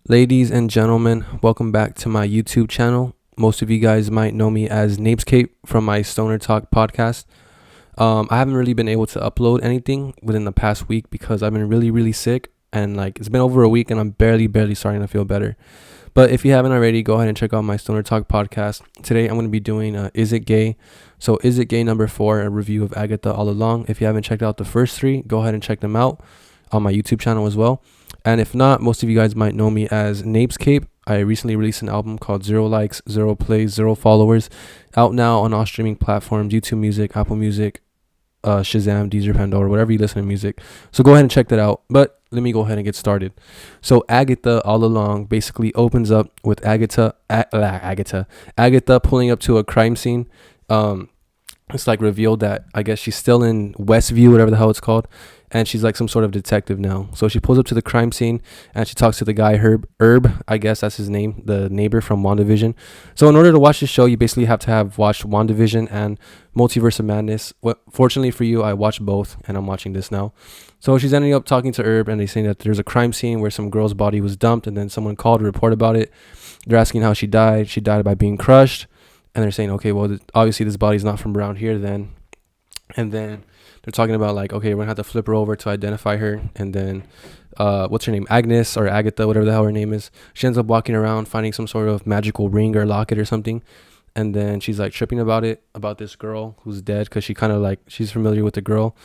Ladies and gentlemen, welcome back to my YouTube channel. Most of you guys might know me as Napescape from my Stoner Talk podcast. I haven't really been able to upload anything within the past week because I've been really sick, and it's been over a week and I'm barely starting to feel better. But if you haven't already, go ahead and check out my Stoner Talk podcast. Today I'm going to be doing Is It Gay? So Is It Gay number 4, a review of Agatha all along. If you haven't checked out the first 3, go ahead and check them out on my YouTube channel as well. And if not, most of you guys might know me as Napescape. I recently released an album called 0 Likes, 0 Plays, 0 Followers, out now on all streaming platforms, YouTube Music, Apple Music, Shazam, Deezer, Pandora, whatever you listen to music. So go ahead and check that out. But let me go ahead and get started. So Agatha all along basically opens up with Agatha pulling up to a crime scene. It's revealed that I guess she's still in Westview, whatever the hell it's called, and she's some sort of detective now. So she pulls up to the crime scene and she talks to the guy Herb, I guess that's his name, the neighbor from WandaVision. So in order to watch this show, you basically have to have watched WandaVision and Multiverse of Madness. Fortunately for you, I watched both and I'm watching this now. So she's ending up talking to Herb and they saying that there's a crime scene where some girl's body was dumped and then someone called to report about it. They're asking how she died. She died by being crushed. And they're saying, okay, well, obviously this body's not from around here then. And then they're talking about okay, we're going to have to flip her over to identify her. And then, what's her name? Agnes or Agatha, whatever the hell her name is. She ends up walking around finding some sort of magical ring or locket or something. And then she's tripping about this girl who's dead because she kind of she's familiar with the girl.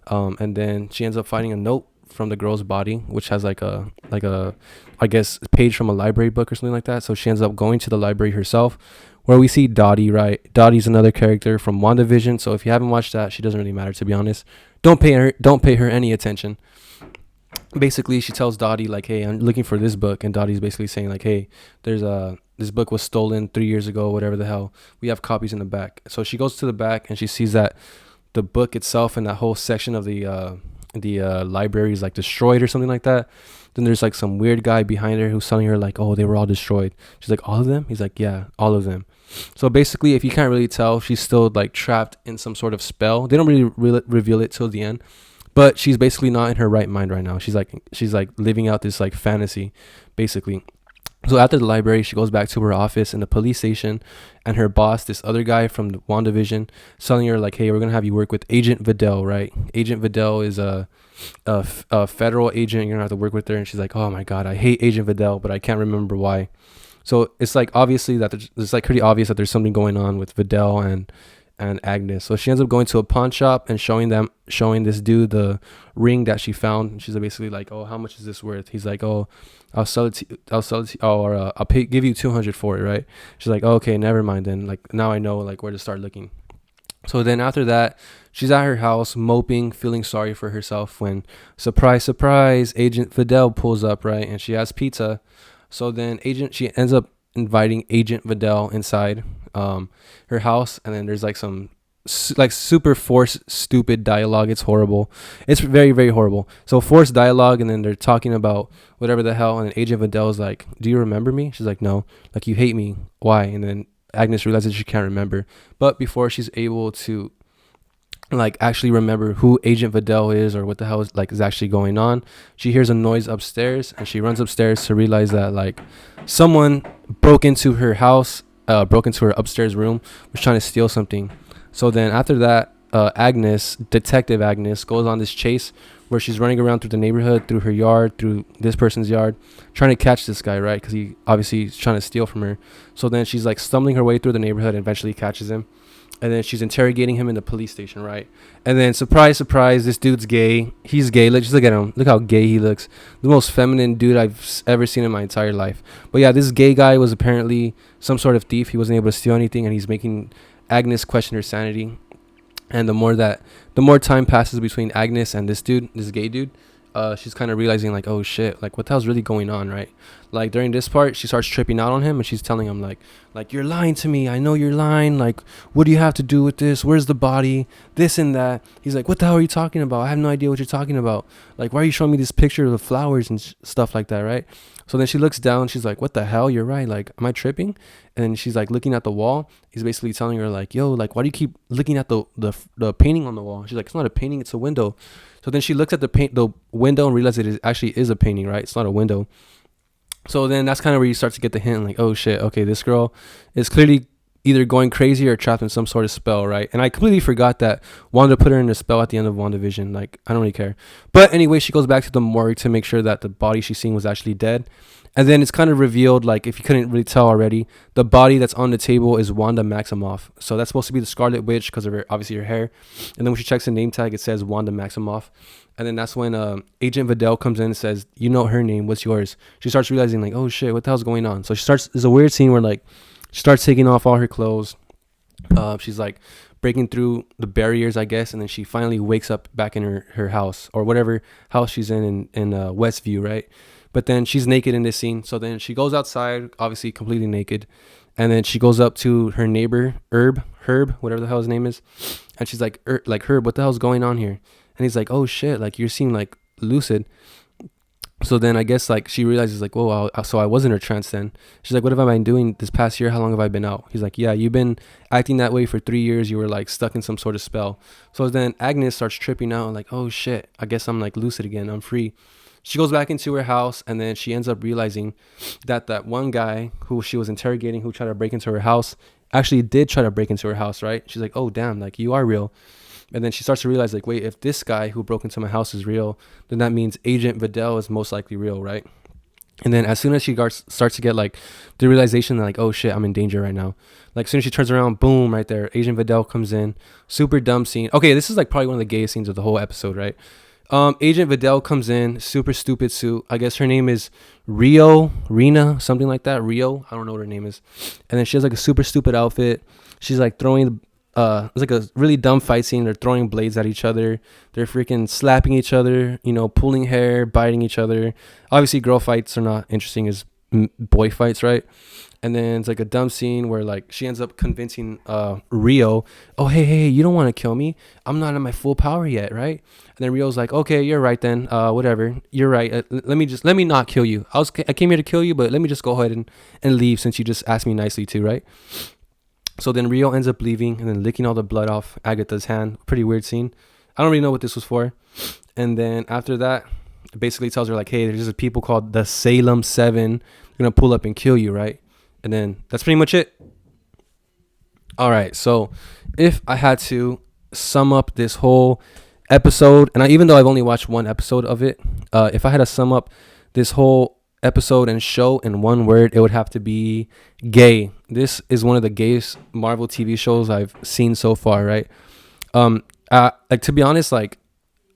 And then she ends up finding a note from the girl's body, which has a I guess page from a library book or something like that. So she ends up going to the library herself, where we see Dottie, right? Dottie's another character from WandaVision. So if you haven't watched that, she doesn't really matter, to be honest. Don't pay her any attention. Basically, she tells Dottie hey, I'm looking for this book, and Dottie's basically saying hey, there's this book was stolen 3 years ago, whatever the hell. We have copies in the back. So she goes to the back and she sees that the book itself and that whole section of the library is destroyed or something like that. Then there's some weird guy behind her who's telling her oh, they were all destroyed. She's all of them? He's yeah, all of them. So basically, if you can't really tell, she's still trapped in some sort of spell. They don't really reveal it till the end, but she's basically not in her right mind right now. She's living out this fantasy, basically. So after the library, she goes back to her office in the police station, and her boss, this other guy from the WandaVision, is telling her hey, we're gonna have you work with Agent Vidal, right? Agent Vidal is a federal agent. You're gonna have to work with her, and she's oh my god, I hate Agent Vidal, but I can't remember why. So it's obviously that it's pretty obvious that there's something going on with Vidal and Agnes. So she ends up going to a pawn shop and showing this dude the ring that she found. And she's basically oh, how much is this worth? He's oh, I'll sell it to you, or I'll give you 200 for it, right? She's oh, okay, never mind then. Now I know where to start looking. So then after that, she's at her house moping, feeling sorry for herself when surprise, Agent Vidal pulls up, right? And she has pizza. So then she ends up inviting Agent Vidal inside her house, and then there's some super forced stupid dialogue. It's horrible. It's very horrible. So forced dialogue, and then they're talking about whatever the hell, and then Agent Vidal is do you remember me? She's no. You hate me, why? And then Agnes realizes she can't remember, but before she's able to actually remember who Agent Vidal is or what the hell is actually going on, she hears a noise upstairs, and she runs upstairs to realize that someone broke into her house, broke into her upstairs room, was trying to steal something. So then after that, Detective Agnes goes on this chase where she's running around through the neighborhood, through her yard, through this person's yard, trying to catch this guy, right? Because he obviously is trying to steal from her. So then she's stumbling her way through the neighborhood and eventually catches him. And then she's interrogating him in the police station, right? And then surprise, this dude's gay. He's gay. Just look at him. Look how gay he looks. The most feminine dude I've ever seen in my entire life. But yeah, this gay guy was apparently some sort of thief. He wasn't able to steal anything, and he's making Agnes question her sanity. And the more time passes between Agnes and this gay dude, she's kind of realizing oh shit, what the hell's really going on, right? During this part, she starts tripping out on him, and she's telling him you're lying to me. I know you're lying. What do you have to do with this? Where's the body? This and that. He's what the hell are you talking about? I have no idea what you're talking about. Why are you showing me this picture of the flowers and stuff like that, right? So then she looks down. She's what the hell? You're right. Am I tripping? And she's looking at the wall. He's basically telling her yo, why do you keep looking at the painting on the wall? She's it's not a painting, it's a window. So then she looks at the window and realizes it actually is a painting, right? It's not a window. So then that's kind of where you start to get the hint, like, oh shit, okay, this girl is clearly either going crazy or trapped in some sort of spell, right? And I completely forgot that Wanda put her in a spell at the end of WandaVision. Like, I don't really care. But anyway, she goes back to the morgue to make sure that the body she's seeing was actually dead. And then it's kind of revealed, like, if you couldn't really tell already, the body that's on the table is Wanda Maximoff. So that's supposed to be the Scarlet Witch because of her, obviously her hair. And then when she checks the name tag, it says Wanda Maximoff. And then that's when Agent Vidal comes in and says, you know her name, what's yours? She starts realizing, like, oh shit, what the hell's going on? So she starts, there's a weird scene where, like, she starts taking off all her clothes. She's like breaking through the barriers, I guess. And then she finally wakes up back in her house, or whatever house she's in Westview, right? But then she's naked in this scene. So then she goes outside, obviously completely naked. And then she goes up to her neighbor, Herb, whatever the hell his name is. And she's like, Herb, what the hell's going on here? And he's like, oh shit, like you're seeing like lucid. So then I guess like she realizes like, whoa, so I was in a trance then. She's like, what have I been doing this past year? How long have I been out? He's like, yeah, you've been acting that way for 3 years. You were like stuck in some sort of spell. So then Agnes starts tripping out, like, oh shit, I guess I'm like lucid again. I'm free. She goes back into her house, and then she ends up realizing that one guy who she was interrogating, who tried to break into her house, actually did try to break into her house, right? She's like, oh damn, like you are real. And then she starts to realize, like, wait, if this guy who broke into my house is real, then that means Agent Vidal is most likely real, right? And then as soon as she starts to get, like, the realization that, like, oh, shit, I'm in danger right now. Like, as soon as she turns around, boom, right there, Agent Vidal comes in. Super dumb scene. Okay, this is, like, probably one of the gayest scenes of the whole episode, right? Agent Vidal comes in, super stupid suit. I guess her name is Rena, something like that. Rio, I don't know what her name is. And then she has, like, a super stupid outfit. She's, like, throwing... it's like a really dumb fight scene. They're throwing blades at each other. They're freaking slapping each other, you know, pulling hair, biting each other. Obviously, girl fights are not interesting as boy fights, right? And then it's like a dumb scene where like she ends up convincing Rio, oh, hey, you don't want to kill me. I'm not in my full power yet, right? And then Rio's like, okay, you're right then. Whatever, you're right. Let me not kill you. I came here to kill you, but let me just go ahead and leave since you just asked me nicely to, right? So then Rio ends up leaving and then licking all the blood off Agatha's hand. Pretty weird scene. I don't really know what this was for. And then after that, it basically tells her like, hey, there's just people called the Salem 7. They're going to pull up and kill you, right? And then that's pretty much it. All right. So if I had to sum up this whole episode, and even though I've only watched one episode of it, if I had to sum up this whole episode and show in one word, it would have to be gay. This is one of the gayest Marvel TV shows I've seen so far, right? Like, to be honest, like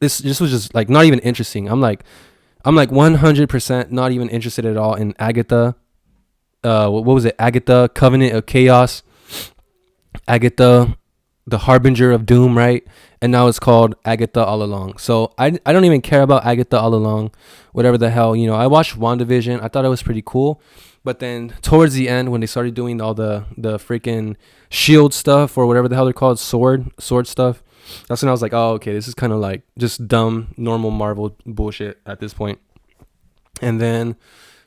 this was just like not even interesting. I'm like 100% not even interested at all in Agatha. What was it? Agatha, Covenant of Chaos. Agatha, the Harbinger of Doom, right? And now it's called Agatha All Along. So I don't even care about Agatha All Along, whatever the hell. You know, I watched WandaVision. I thought it was pretty cool. But then towards the end, when they started doing all the freaking shield stuff or whatever the hell they're called, sword stuff, that's when I was like, oh, okay, this is kind of like just dumb, normal Marvel bullshit at this point. And then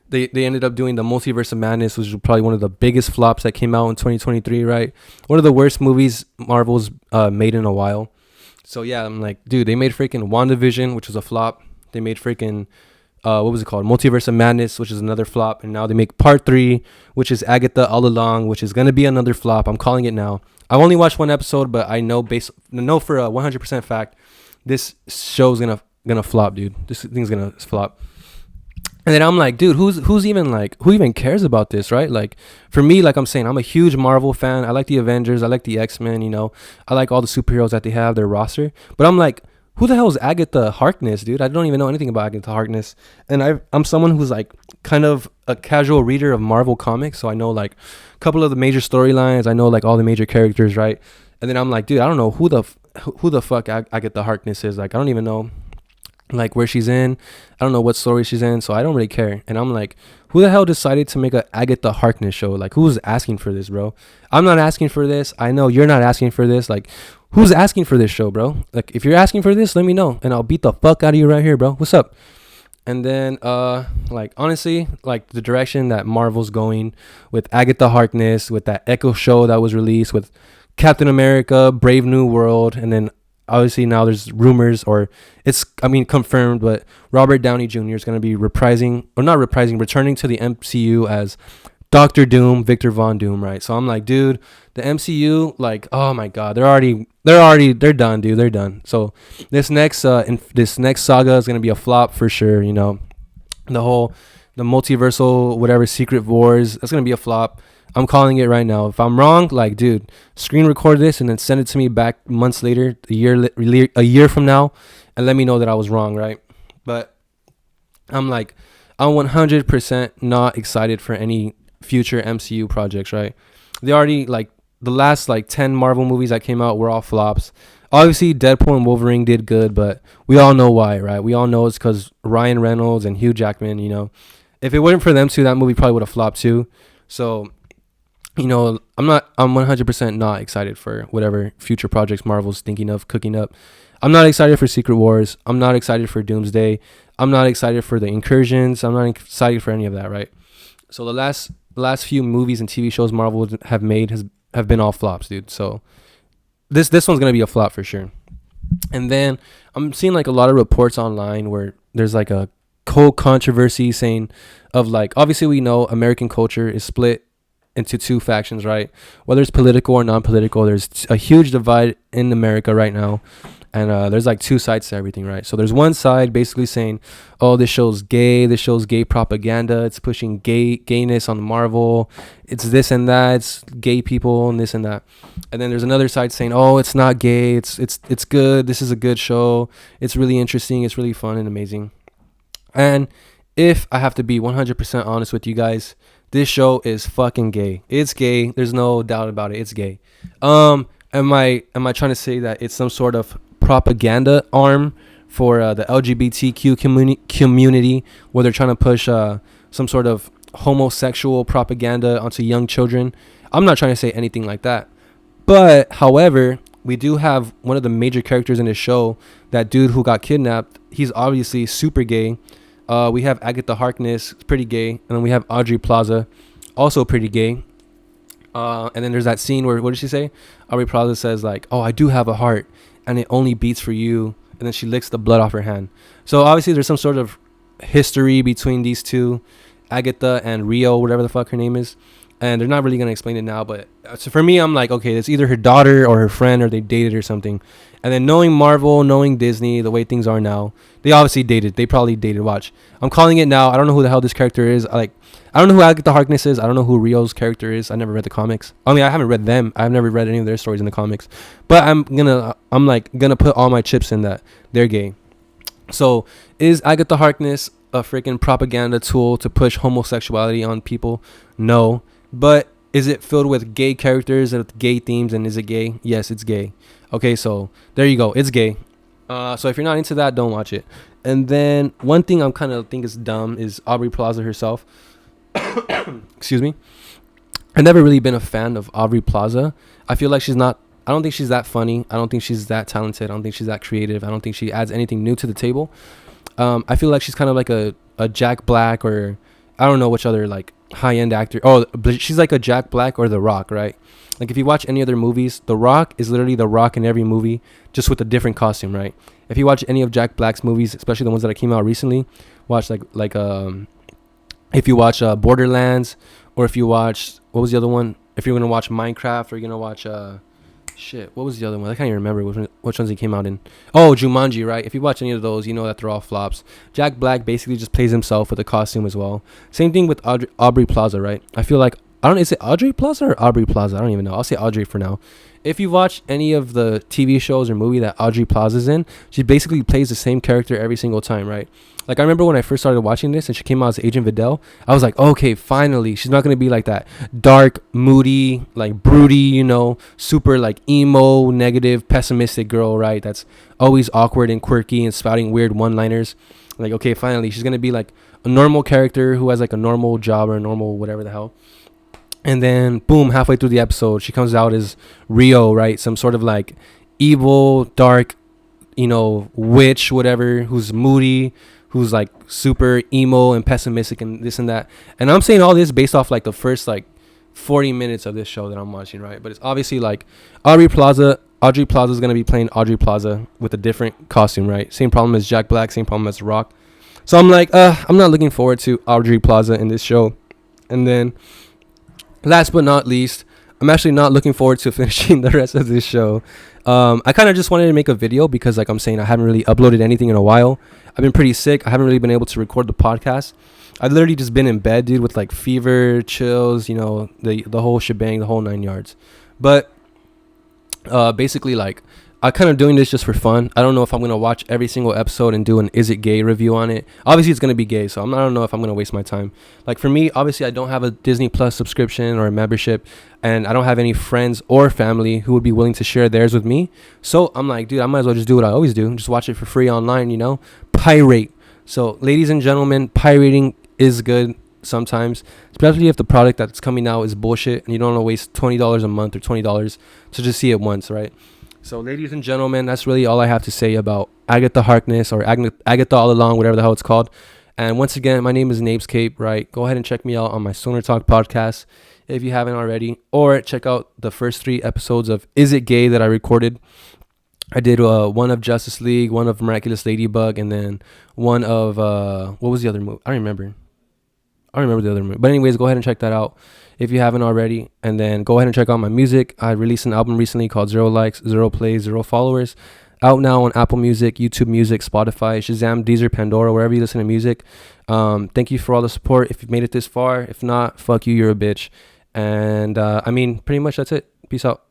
they ended up doing the Multiverse of Madness, which was probably one of the biggest flops that came out in 2023, right? One of the worst movies Marvel's made in a while. So yeah, I'm like, dude, they made freaking WandaVision, which was a flop. They made freaking, what was it called? Multiverse of Madness, which is another flop. And now they make part 3, which is Agatha All Along, which is going to be another flop. I'm calling it now. I've only watched one episode, but I know for a 100% fact, this show's gonna flop, dude. This thing's gonna flop. And then I'm like, dude, who even cares about this, right? Like, for me, like I'm saying, I'm a huge Marvel fan. I like the Avengers. I like the X-Men, you know. I like all the superheroes that they have, their roster. But I'm like, who the hell is Agatha Harkness, dude? I don't even know anything about Agatha Harkness. And I'm someone who's like kind of a casual reader of Marvel comics. So I know like a couple of the major storylines. I know like all the major characters, right? And then I'm like, dude, I don't know who the fuck Agatha Harkness is. Like, I don't even know like where she's in. I don't know what story she's in, so I don't really care. And I'm like, who the hell decided to make a Agatha Harkness show? Like, who's asking for this, bro? I'm not asking for this. I know you're not asking for this. Like, who's asking for this show, bro? Like, if you're asking for this, let me know, and I'll beat the fuck out of you right here, bro. What's up? And then like, honestly, like the direction that Marvel's going with Agatha Harkness, with that Echo show that was released, with Captain America, Brave New World, and then obviously now there's rumors, or it's, I mean, confirmed, but Robert Downey Jr. is going to be returning to the MCU as Doctor Doom, Victor Von Doom, right? So I'm like, dude, the MCU, like, oh my god, they're done, dude, they're done. So this next saga is gonna be a flop for sure. You know, the multiversal whatever Secret Wars, that's gonna be a flop. I'm calling it right now. If I'm wrong, like, dude, screen record this and then send it to me back months later, a year from now, and let me know that I was wrong, right? But I'm 100% not excited for any future MCU projects, right? They already, like, the last 10 Marvel movies that came out were all flops. Obviously Deadpool and Wolverine did good, but we all know why, right? We all know it's because Ryan Reynolds and Hugh Jackman. You know, if it wasn't for them two, that movie probably would have flopped too. So, you know, I'm 100% not excited for whatever future projects Marvel's thinking of cooking up. I'm not excited for Secret Wars. I'm not excited for Doomsday. I'm not excited for the Incursions. I'm not excited for any of that, right? So the last few movies and TV shows Marvel have made have been all flops, dude. So this one's gonna be a flop for sure. And then I'm seeing like a lot of reports online where there's like a whole controversy saying of, like, obviously we know American culture is split into two factions, right? Whether it's political or non-political, there's a huge divide in America right now. And there's like two sides to everything, right? So there's one side basically saying, oh, this show's gay propaganda, it's pushing gayness on Marvel, it's this and that, it's gay people and this and that. And then there's another side saying, oh, it's not gay, it's good, this is a good show, it's really interesting, it's really fun and amazing. And if I have to be 100% honest with you guys, this show is fucking gay. It's gay. There's no doubt about it. It's gay. Am I trying to say that it's some sort of propaganda arm for the LGBTQ community, where they're trying to push some sort of homosexual propaganda onto young children? I'm not trying to say anything like that. But however, we do have one of the major characters in this show, that dude who got kidnapped. He's obviously super gay. We have Agatha Harkness, pretty gay, and then we have Aubrey Plaza, also pretty gay. And then there's that scene where, what did she say? Aubrey Plaza says, like, oh, I do have a heart, and it only beats for you. And then she licks the blood off her hand. So obviously there's some sort of history between these two, Agatha and Rio, whatever the fuck her name is. And they're not really going to explain it now. But so for me, I'm like, okay, it's either her daughter or her friend, or they dated or something. And then knowing Marvel, knowing Disney, the way things are now, they obviously dated. They probably dated. Watch. I'm calling it now. I don't know who the hell this character is. I don't know who Agatha Harkness is. I don't know who Rio's character is. I never read the comics. I mean, I haven't read them. I've never read any of their stories in the comics. But I'm gonna put all my chips in that they're gay. So is Agatha Harkness a freaking propaganda tool to push homosexuality on people? No. But is it filled with gay characters and with gay themes, and is it gay? Yes, it's gay. Okay, so there you go. It's gay. So if you're not into that, don't watch it. And then one thing I'm kind of think is dumb is Aubrey Plaza herself. Excuse me. I've never really been a fan of Aubrey Plaza. I feel like I don't think she's that funny. I don't think she's that talented. I don't think she's that creative. I don't think she adds anything new to the table. I feel like she's kind of like a Jack Black, or I don't know which other like high-end actor. Oh, but she's like a Jack Black or The Rock, right? Like if you watch any other movies, The Rock is literally The Rock in every movie, just with a different costume, right? If you watch any of Jack Black's movies, especially the ones that came out recently, watch if you watch Borderlands, or if you watch, what was the other one? If you're gonna watch Minecraft, or you're gonna watch what was the other one? I can't even remember which ones he came out in. Oh, Jumanji, right? If you watch any of those, you know that they're all flops. Jack Black basically just plays himself with a costume as well. Same thing with Aubrey Plaza, right? I feel like, is it Audrey Plaza or Aubrey Plaza? I don't even know. I'll say Audrey for now. If you watch any of the TV shows or movie that Audrey Plaza's in, she basically plays the same character every single time, right? Like I remember when I first started watching this and she came out as Agent Vidal, I was like, okay, finally, she's not going to be like that dark, moody, like broody, you know, super like emo, negative, pessimistic girl, right? That's always awkward and quirky and spouting weird one-liners. Like, okay, finally, she's going to be like a normal character who has like a normal job or a normal whatever the hell. And then, boom, halfway through the episode, she comes out as Rio, right? Some sort of like evil, dark, you know, witch, whatever, who's moody, who's like super emo and pessimistic and this and that. And I'm saying all this based off like the first like 40 minutes of this show that I'm watching, right? But it's obviously like Aubrey Plaza Audrey Plaza is gonna be playing Audrey Plaza with a different costume, right? Same problem as Jack Black, same problem as The Rock. So I'm like, I'm not looking forward to Audrey Plaza in this show. And then, last but not least, I'm actually not looking forward to finishing the rest of this show. I kind of just wanted to make a video because, like I'm saying, I haven't really uploaded anything in a while. I've been pretty sick. I haven't really been able to record the podcast. I've literally just been in bed, dude, with like fever, chills, the whole shebang, the whole 9 yards. But basically, like, I'm kind of doing this just for fun. I don't know if I'm going to watch every single episode and do an Is It Gay review on it. Obviously, it's going to be gay, so I don't know if I'm going to waste my time. Like, for me, obviously, I don't have a Disney Plus subscription or a membership, and I don't have any friends or family who would be willing to share theirs with me. So I'm like, dude, I might as well just do what I always do. Just watch it for free online, Pirate. So, ladies and gentlemen, pirating is good sometimes, especially if the product that's coming out is bullshit and you don't want to waste $20 a month or $20 to just see it once, right? So, ladies and gentlemen, that's really all I have to say about Agatha Harkness, or Agatha All Along, whatever the hell it's called. And once again, my name is Napescape, right? Go ahead and check me out on my Stoner Talk podcast if you haven't already, or check out the first 3 episodes of Is It Gay that I recorded. I did one of Justice League, one of Miraculous Ladybug, and then one of what was the other movie? I don't remember the other movie. But anyways, go ahead and check that out if you haven't already. And then go ahead and check out my music. I released an album recently called 0 Likes, 0 Plays, 0 Followers. Out now on Apple Music, YouTube Music, Spotify, Shazam, Deezer, Pandora, wherever you listen to music. Thank you for all the support if you've made it this far. If not, fuck you, you're a bitch. And pretty much that's it. Peace out.